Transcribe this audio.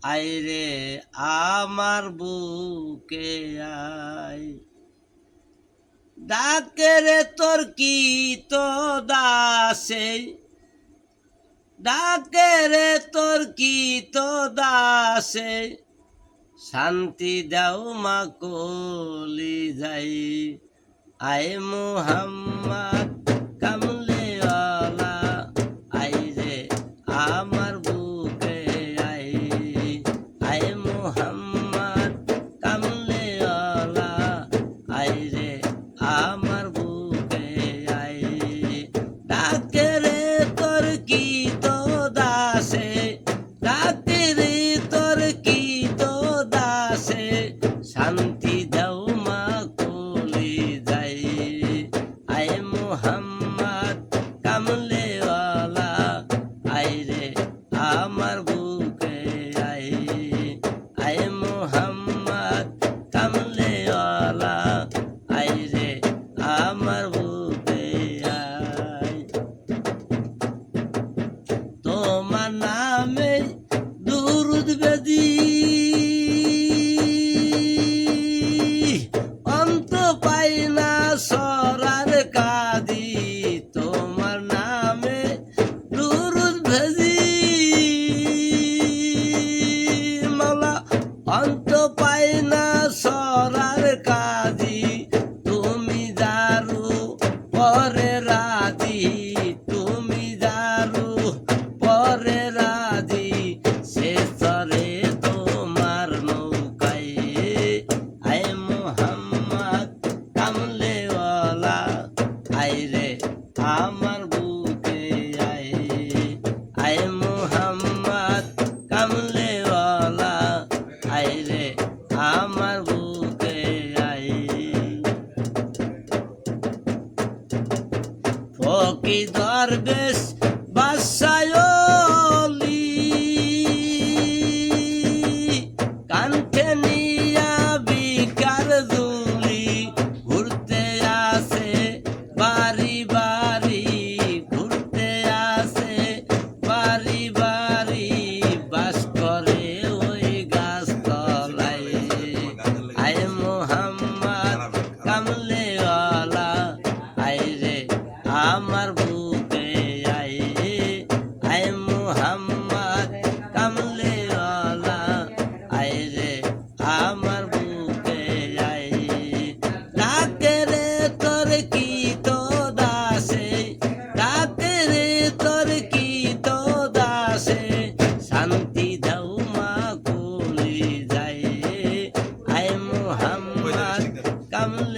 আইরে আমার বুকে আয় ডাকে রে তোর কি তো দাসে ডাকে রে তোর কি তো দাসে শান্তি দাও মা কলি যাই আয় মুহাম্মদ কামলেওয়ালা আইরে আমার বুকে আই আয় মুহাম্মদ কামলেওয়ালা আইরে আমার বুকে আই ডাকে রে তোর কি তো দাসে ডাকে রে তোর কি তো দাসে শান্তি দাও মা কলি যাই আয় মুহাম্মদ কামলেওয়ালা আইরে আমার বুকে আই আয় মুহাম্মদ কামলেওয়ালা আইরে আমার বুকে আই তোমার নামে দুরুদ বেদি অন্ত পাই না সরার কাদি তোমার নামে দুরুদ ভেজি মাওলা অন্ত পাই না সরার কাদি তুমি দারু পরে রাজি তুমি দারু পরে রাজি সে সরে তোমার নৌকায় আয় মুহাম্মদ কামলেওয়ালা আইরে আমার বুকে আয় আয় মুহাম্মদ কামলেওয়ালা আইরে আমার বুকে আয় ফকি দরবেশ বাদশায়লি কান্ঠে নিয়া বিকার দুলি ঘুরতে আসে বাড়ি বাড়ি ঘুরতে আসে বাড়ি বাড়ি বাস করে ওই গাছ তলায় আয় মুহাম্মদ কামলেওয়ালা আইরে আমার বুকে আই আয় মুহাম্মদ কামলেওয়ালা আইরে আমার বুকে আই ডাকে রে তোর কি তো দাসে ডাকে রে তোর কি তো দাসে শান্তি দাও মা কলি যায় আয় মুহাম্মদ কামলে